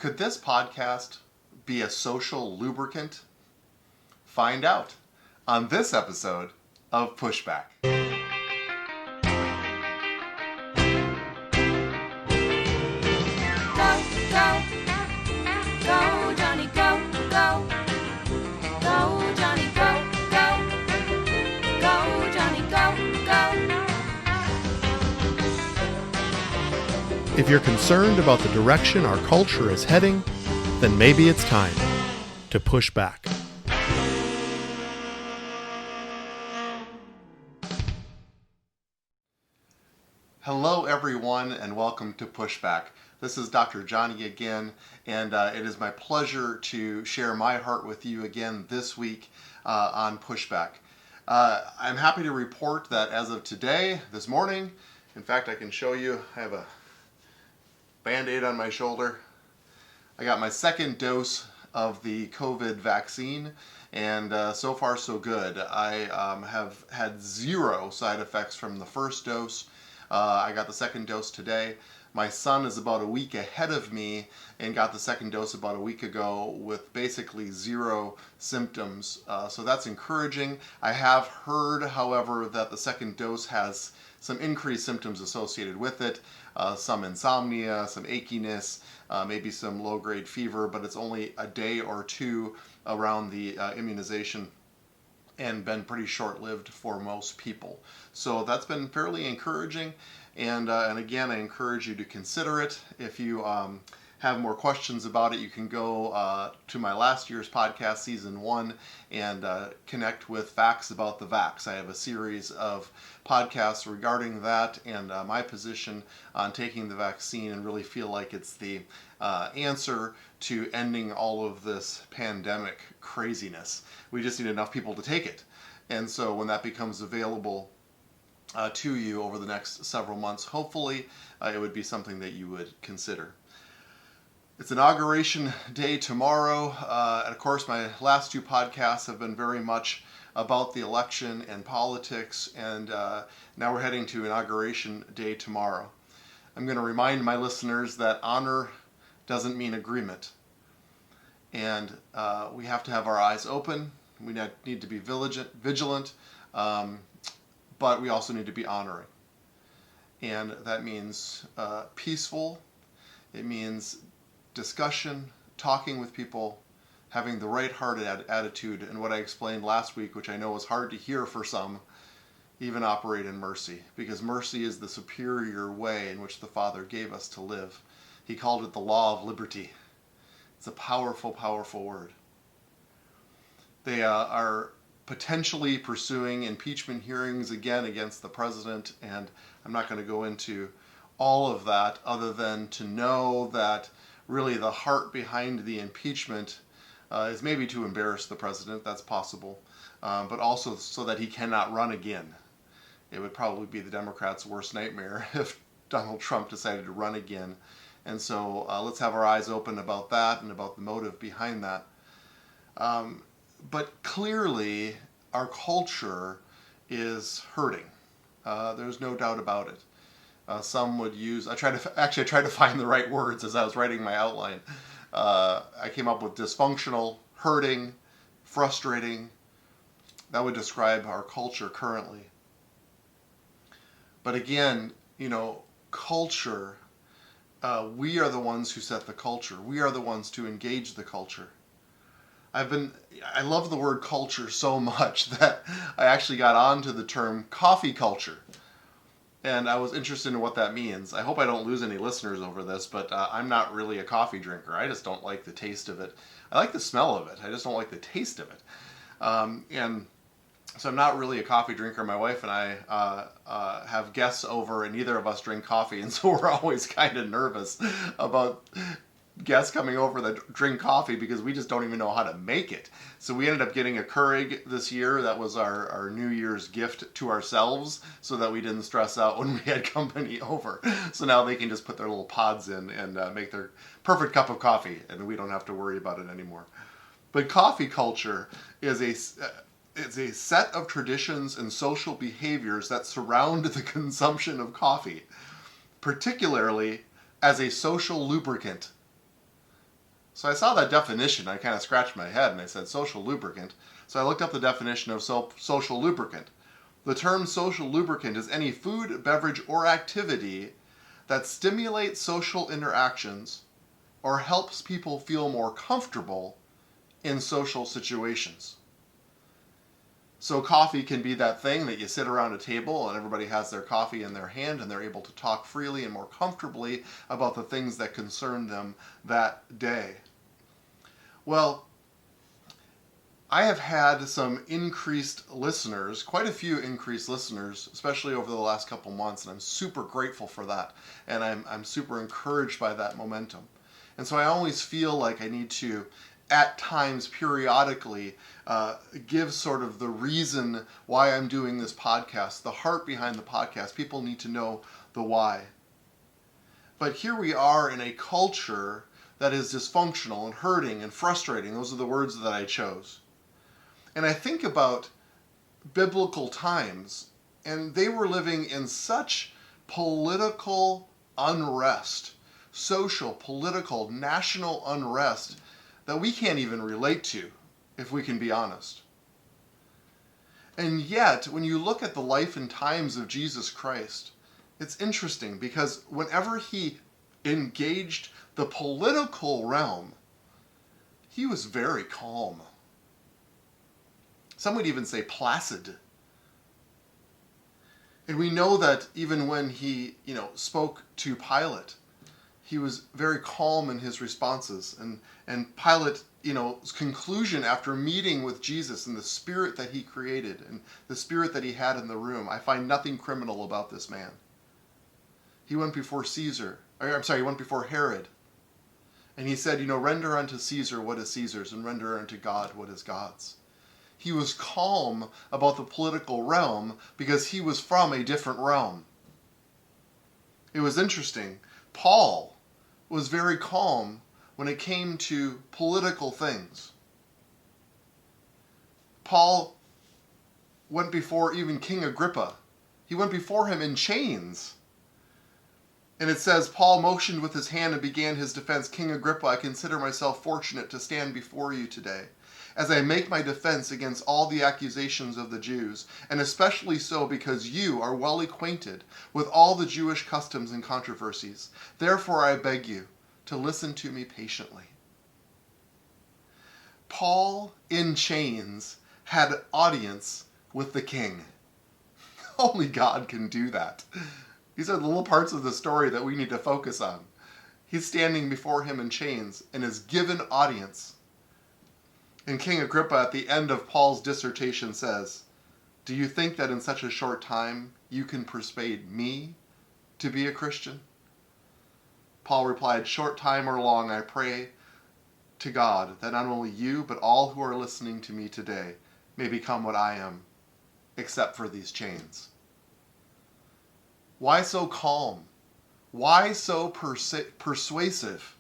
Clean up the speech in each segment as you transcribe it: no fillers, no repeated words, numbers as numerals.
Could this podcast be a social lubricant? Find out on this episode of Pushback. Go, Jonny, go, go. Go, Jonny, go, go. Go, Jonny, go, go. If you're concerned about the direction our culture is heading, then maybe it's time to push back. Hello everyone and welcome to Pushback. This is Dr. Jonny again, and it is my pleasure to share my heart with you again this week on Pushback. I'm happy to report that as of today, this morning, in fact I can show you, I have a Band-Aid on my shoulder. I got my second dose of the COVID vaccine, and so far so good. I have had zero side effects from the first dose. I got the second dose today. My son is about a week ahead of me and got the second dose about a week ago with basically zero symptoms. So that's encouraging. I have heard, however, that the second dose has some increased symptoms associated with it. Some insomnia, some achiness, maybe some low-grade fever, but it's only a day or two around the immunization and been pretty short-lived for most people. So that's been fairly encouraging, and again, I encourage you to consider it. If you have more questions about it, you can go to my last year's podcast, Season 1, and connect with Facts About the Vax. I have a series of podcasts regarding that and my position on taking the vaccine, and really feel like it's the answer to ending all of this pandemic craziness. We just need enough people to take it. And so when that becomes available to you over the next several months, hopefully it would be something that you would consider. It's Inauguration Day tomorrow, and of course my last two podcasts have been very much about the election and politics, and now we're heading to Inauguration Day tomorrow. I'm going to remind my listeners that honor doesn't mean agreement, and we have to have our eyes open. We need to be vigilant, but we also need to be honoring, and that means peaceful. It means discussion, talking with people, having the right-hearted attitude, and what I explained last week, which I know is hard to hear for some, even operate in mercy, because mercy is the superior way in which the Father gave us to live. He called it the law of liberty. It's a powerful, powerful word. They are potentially pursuing impeachment hearings again against the president, and I'm not going to go into all of that other than to know that really the heart behind the impeachment is maybe to embarrass the president. That's possible, but also so that he cannot run again. It would probably be the Democrats' worst nightmare if Donald Trump decided to run again. And so let's have our eyes open about that and about the motive behind that. But clearly our culture is hurting. There's no doubt about it. Some would use, I tried to find the right words as I was writing my outline. I came up with dysfunctional, hurting, frustrating. That would describe our culture currently. But again, culture, we are the ones who set the culture. We are the ones to engage the culture. I love the word culture so much that I actually got onto the term coffee culture. And I was interested in what that means. I hope I don't lose any listeners over this, but I'm not really a coffee drinker. I just don't like the taste of it. I like the smell of it. I just don't like the taste of it. And so I'm not really a coffee drinker. My wife and I have guests over, and neither of us drink coffee, and so we're always kind of nervous about guests coming over that drink coffee because we just don't even know how to make it. So we ended up getting a Keurig this year. That was our New Year's gift to ourselves so that we didn't stress out when we had company over. So now they can just put their little pods in and make their perfect cup of coffee, and we don't have to worry about it anymore. But coffee culture is a set of traditions and social behaviors that surround the consumption of coffee, particularly as a social lubricant. So I saw that definition. I kind of scratched my head and I said social lubricant. So I looked up the definition of social lubricant. The term social lubricant is any food, beverage, or activity that stimulates social interactions or helps people feel more comfortable in social situations. So coffee can be that thing that you sit around a table and everybody has their coffee in their hand and they're able to talk freely and more comfortably about the things that concern them that day. Well, I have had some increased listeners, quite a few increased listeners, especially over the last couple months, and I'm super grateful for that. And I'm super encouraged by that momentum. And so I always feel like I need to, at times, periodically, give sort of the reason why I'm doing this podcast, the heart behind the podcast. People need to know the why. But here we are in a culture that is dysfunctional and hurting and frustrating. Those are the words that I chose. And I think about biblical times, and they were living in such political unrest, social, political, national unrest, that we can't even relate to, if we can be honest. And yet, when you look at the life and times of Jesus Christ, it's interesting because whenever he engaged the political realm, he was very calm. Some would even say placid. And we know that even when he, spoke to Pilate, he was very calm in his responses. And Pilate, his conclusion after meeting with Jesus and the spirit that he created and the spirit that he had in the room, I find nothing criminal about this man. He went before he went before Herod. And he said, render unto Caesar what is Caesar's and render unto God what is God's. He was calm about the political realm because he was from a different realm. It was interesting. Paul was very calm when it came to political things. Paul went before even King Agrippa. He went before him in chains. And it says, Paul motioned with his hand and began his defense. King Agrippa, I consider myself fortunate to stand before you today, as I make my defense against all the accusations of the Jews, and especially so because you are well acquainted with all the Jewish customs and controversies. Therefore I beg you to listen to me patiently. Paul, in chains, had audience with the king. Only God can do that. These are the little parts of the story that we need to focus on. He's standing before him in chains and is given audience. And King Agrippa, at the end of Paul's dissertation, says, do you think that in such a short time you can persuade me to be a Christian? Paul replied, short time or long, I pray to God that not only you, but all who are listening to me today may become what I am, except for these chains. Why so calm? Why so persuasive?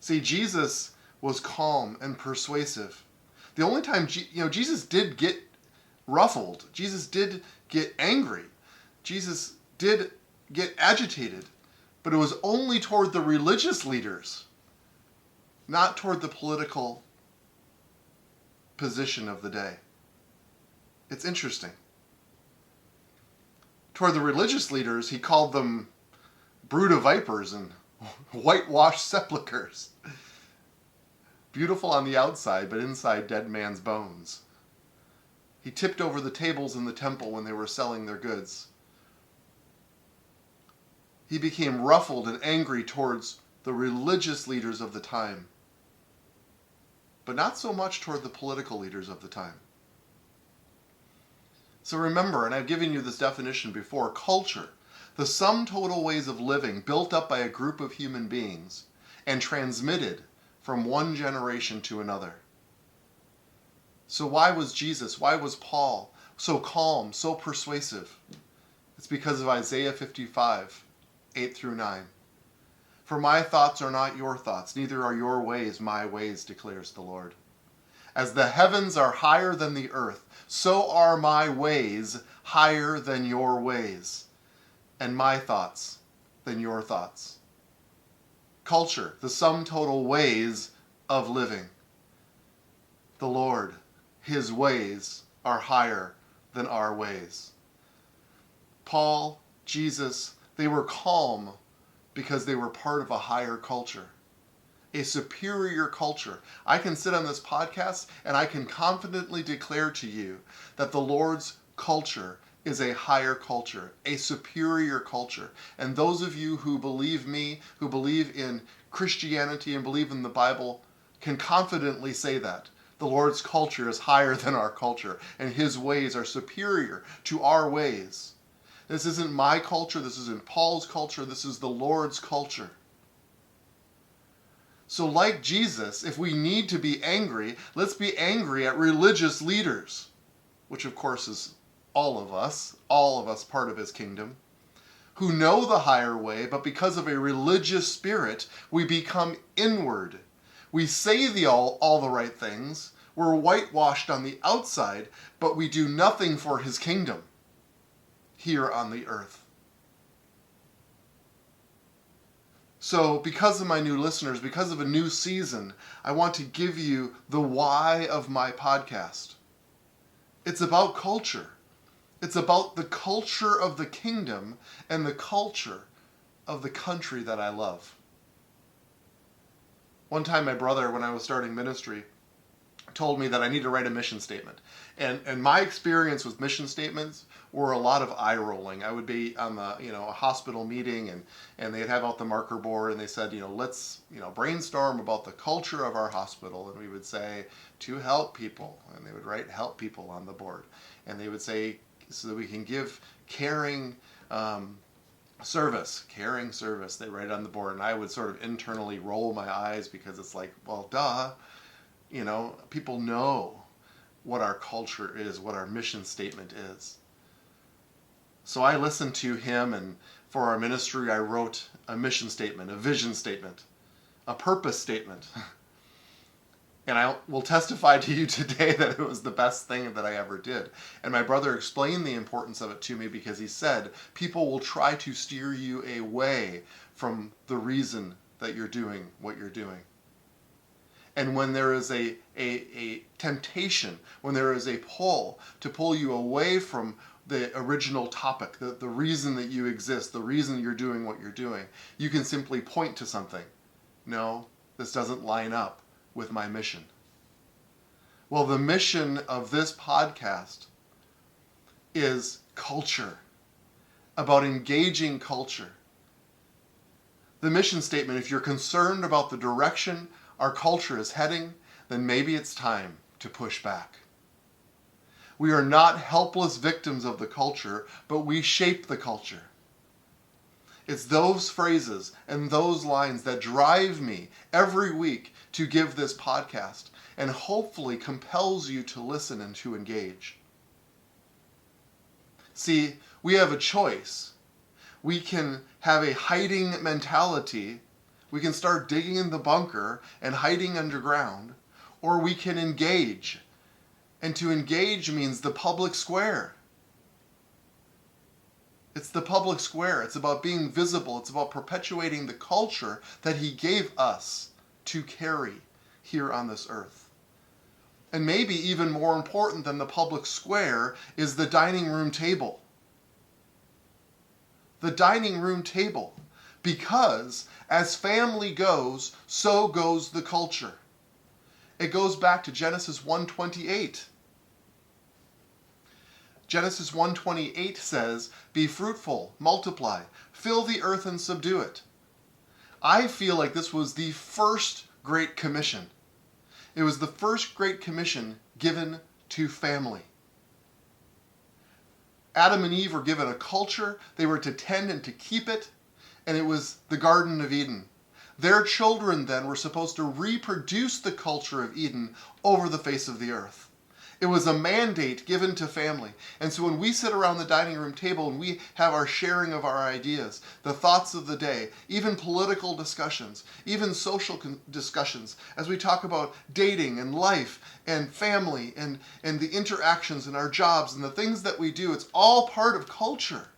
See, Jesus was calm and persuasive. The only time, Jesus did get ruffled. Jesus did get angry. Jesus did get agitated. But it was only toward the religious leaders, not toward the political position of the day. It's interesting. Toward the religious leaders, he called them brood of vipers and whitewashed sepulchres. Beautiful on the outside, but inside dead man's bones. He tipped over the tables in the temple when they were selling their goods. He became ruffled and angry towards the religious leaders of the time, but not so much toward the political leaders of the time. So remember, and I've given you this definition before, culture, the sum total ways of living built up by a group of human beings and transmitted from one generation to another. So why was Jesus, why was Paul so calm, so persuasive? It's because of Isaiah 55, 8 through 9. For my thoughts are not your thoughts, neither are your ways my ways, declares the Lord. As the heavens are higher than the earth, so are my ways higher than your ways, and my thoughts than your thoughts. Culture, the sum total ways of living. The Lord, his ways are higher than our ways. Paul, Jesus, they were calm because they were part of a higher culture, a superior culture. I can sit on this podcast and I can confidently declare to you that the Lord's culture is a higher culture, a superior culture. And those of you who believe me, who believe in Christianity and believe in the Bible, can confidently say that. The Lord's culture is higher than our culture, and his ways are superior to our ways. This isn't my culture, this isn't Paul's culture, this is the Lord's culture. So like Jesus, if we need to be angry, let's be angry at religious leaders, which of course is all of us part of his kingdom, who know the higher way, but because of a religious spirit, we become inward. We say all the right things, we're whitewashed on the outside, but we do nothing for his kingdom here on the earth. So because of my new listeners, because of a new season, I want to give you the why of my podcast. It's about culture. It's about the culture of the kingdom and the culture of the country that I love. One time my brother, when I was starting ministry, told me that I need to write a mission statement. And my experience with mission statements were a lot of eye rolling. I would be on a hospital meeting and they'd have out the marker board and they said, let's brainstorm about the culture of our hospital. And we would say, to help people. And they would write help people on the board. And they would say, so that we can give caring service. They write it on the board. And I would sort of internally roll my eyes because it's like, well, duh. People know what our culture is, what our mission statement is. So I listened to him, and for our ministry, I wrote a mission statement, a vision statement, a purpose statement. And I will testify to you today that it was the best thing that I ever did. And my brother explained the importance of it to me because he said, people will try to steer you away from the reason that you're doing what you're doing. And when there is a temptation, when there is a pull to pull you away from the original topic, the reason that you exist, the reason you're doing what you're doing, you can simply point to something. No, this doesn't line up with my mission. Well, the mission of this podcast is culture, about engaging culture. The mission statement, if you're concerned about the direction our culture is heading, then maybe it's time to push back. We are not helpless victims of the culture, but we shape the culture. It's those phrases and those lines that drive me every week to give this podcast and hopefully compels you to listen and to engage. See, we have a choice. We can have a hiding mentality. We can start digging in the bunker and hiding underground, or we can engage. And to engage means the public square. It's the public square. It's about being visible. It's about perpetuating the culture that he gave us to carry here on this earth. And maybe even more important than the public square is the dining room table. The dining room table. Because as family goes, so goes the culture. It goes back to Genesis 1:28. Genesis 1:28 says, "Be fruitful, multiply, fill the earth and subdue it." I feel like this was the first Great Commission. It was the first Great Commission given to family. Adam and Eve were given a culture. They were to tend and to keep it. And it was the Garden of Eden. Their children then were supposed to reproduce the culture of Eden over the face of the earth. It was a mandate given to family. And so when we sit around the dining room table and we have our sharing of our ideas, the thoughts of the day, even political discussions, even social discussions, as we talk about dating and life and family and the interactions in our jobs and the things that we do, it's all part of culture.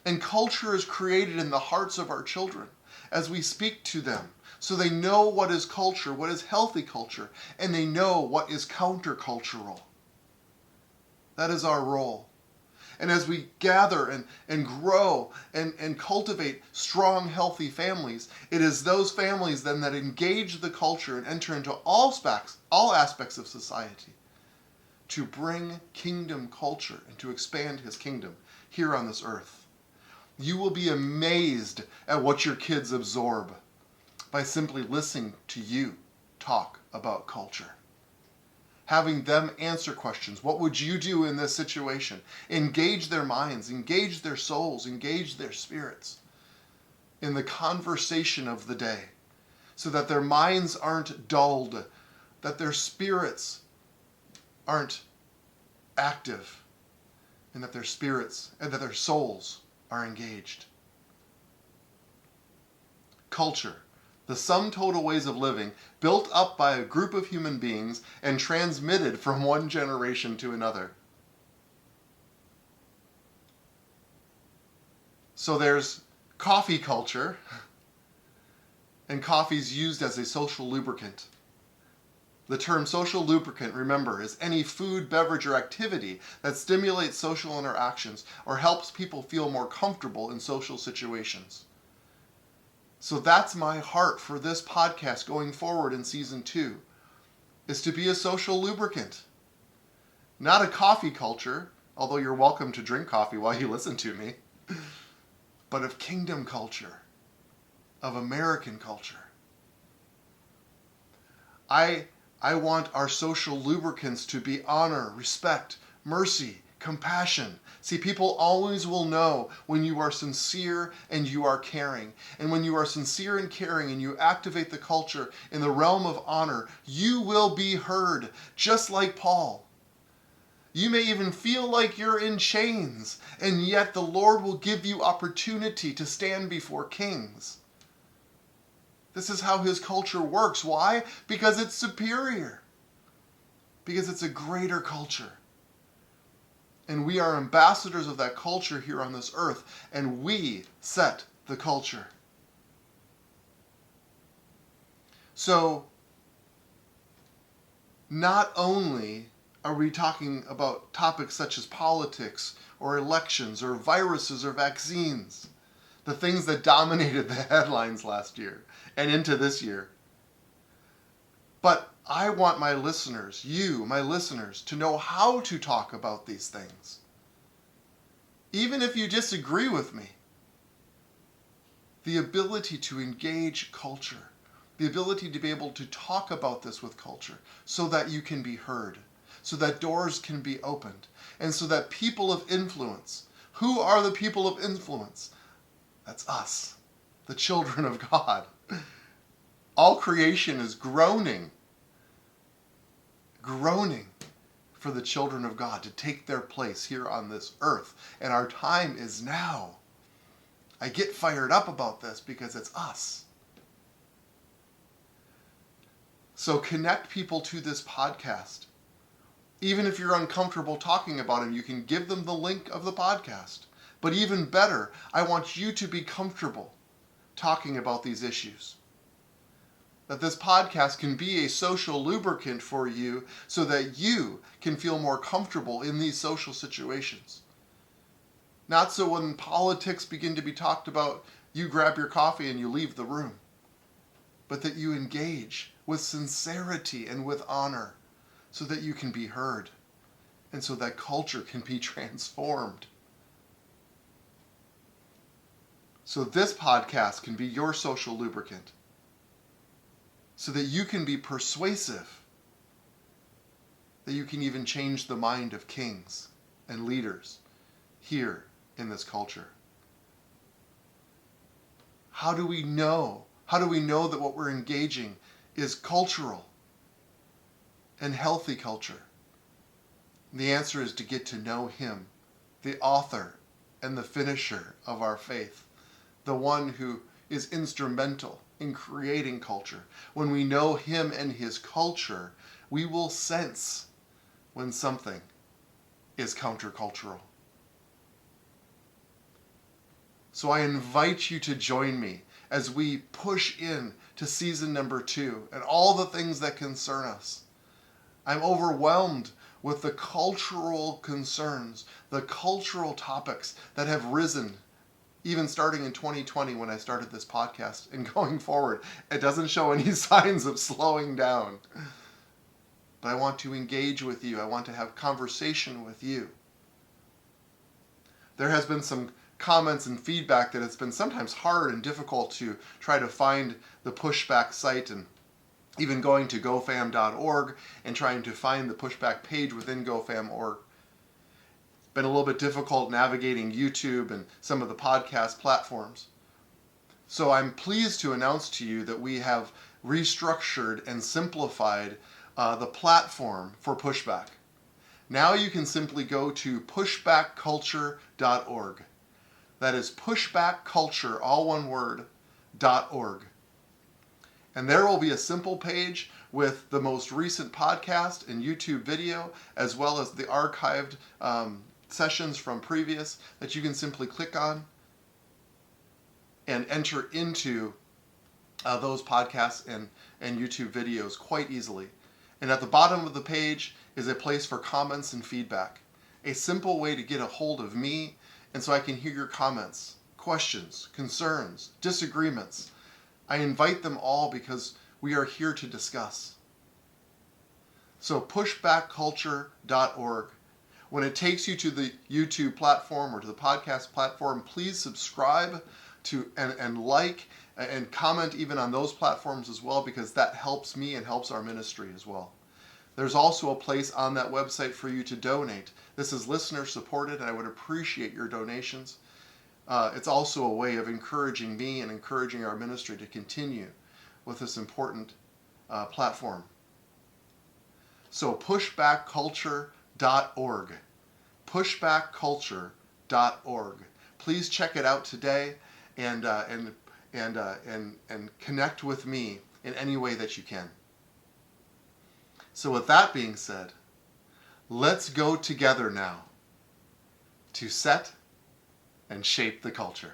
And culture is created in the hearts of our children. as we speak to them, so they know what is culture, what is healthy culture, and they know what is countercultural. That is our role. And as we gather and grow and cultivate strong, healthy families, it is those families then that engage the culture and enter into all aspects of society to bring kingdom culture and to expand his kingdom here on this earth. You will be amazed at what your kids absorb by simply listening to you talk about culture. Having them answer questions. What would you do in this situation? Engage their minds, engage their souls, engage their spirits in the conversation of the day so that their minds aren't dulled, that their spirits aren't active, and that their spirits and that their souls are engaged. Culture. The sum total ways of living built up by a group of human beings and transmitted from one generation to another. So there's coffee culture, and coffee is used as a social lubricant. The term social lubricant, remember, is any food, beverage, or activity that stimulates social interactions or helps people feel more comfortable in social situations. So that's my heart for this podcast going forward in season 2, is to be a social lubricant. Not a coffee culture, although you're welcome to drink coffee while you listen to me, but of kingdom culture, of American culture. I want our social lubricants to be honor, respect, mercy, compassion. See, people always will know when you are sincere and you are caring. And when you are sincere and caring and you activate the culture in the realm of honor, you will be heard, just like Paul. You may even feel like you're in chains, and yet the Lord will give you opportunity to stand before kings. This is how his culture works. Why? Because it's superior. Because it's a greater culture. And we are ambassadors of that culture here on this earth, and we set the culture. So, not only are we talking about topics such as politics, or elections, or viruses, or vaccines, the things that dominated the headlines last year and into this year, but I want my listeners, you, my listeners, to know how to talk about these things. Even if you disagree with me, the ability to engage culture, the ability to be able to talk about this with culture so that you can be heard, so that doors can be opened, and so that people of influence, who are the people of influence? That's us, the children of God. All creation is groaning for the children of God to take their place here on this earth. And our time is now. I get fired up about this because it's us. So connect people to this podcast. Even if you're uncomfortable talking about them, you can give them the link of the podcast. But even better, I want you to be comfortable talking about these issues. That this podcast can be a social lubricant for you so that you can feel more comfortable in these social situations. Not so when politics begin to be talked about, you grab your coffee and you leave the room. But that you engage with sincerity and with honor so that you can be heard and so that culture can be transformed. So this podcast can be your social lubricant, so that you can be persuasive, that you can even change the mind of kings and leaders here in this culture. How do we know? How do we know that what we're engaging is cultural and healthy culture? And the answer is to get to know him, the author and the finisher of our faith, the one who is instrumental in creating culture. When we know him and his culture, we will sense when something is countercultural. So I invite you to join me as we push in to season number 2 and all the things that concern us. I'm overwhelmed with the cultural concerns, the cultural topics that have risen, even starting in 2020 when I started this podcast and going forward. It doesn't show any signs of slowing down. But I want to engage with you. I want to have conversation with you. There has been some comments and feedback that it's been sometimes hard and difficult to try to find the Pushback site, and even going to gofam.org and trying to find the Pushback page within gofam.org. It's been a little bit difficult navigating YouTube and some of the podcast platforms. So I'm pleased to announce to you that we have restructured and simplified the platform for Pushback. Now you can simply go to pushbackculture.org. That is pushbackculture, all one word, .org. And there will be a simple page with the most recent podcast and YouTube video, as well as the archived sessions from previous, that you can simply click on and enter into those podcasts and YouTube videos quite easily. And at the bottom of the page is a place for comments and feedback. A simple way to get a hold of me, and so I can hear your comments, questions, concerns, disagreements. I invite them all because we are here to discuss. So pushbackculture.org. When it takes you to the YouTube platform or to the podcast platform, please subscribe to and like and comment even on those platforms as well, because that helps me and helps our ministry as well. There's also a place on that website for you to donate. This is listener supported, and I would appreciate your donations. It's also a way of encouraging me and encouraging our ministry to continue with this important platform. So pushbackculture.org. Pushbackculture.org. Please check it out today and connect with me in any way that you can. So with that being said, let's go together now to set and shape the culture.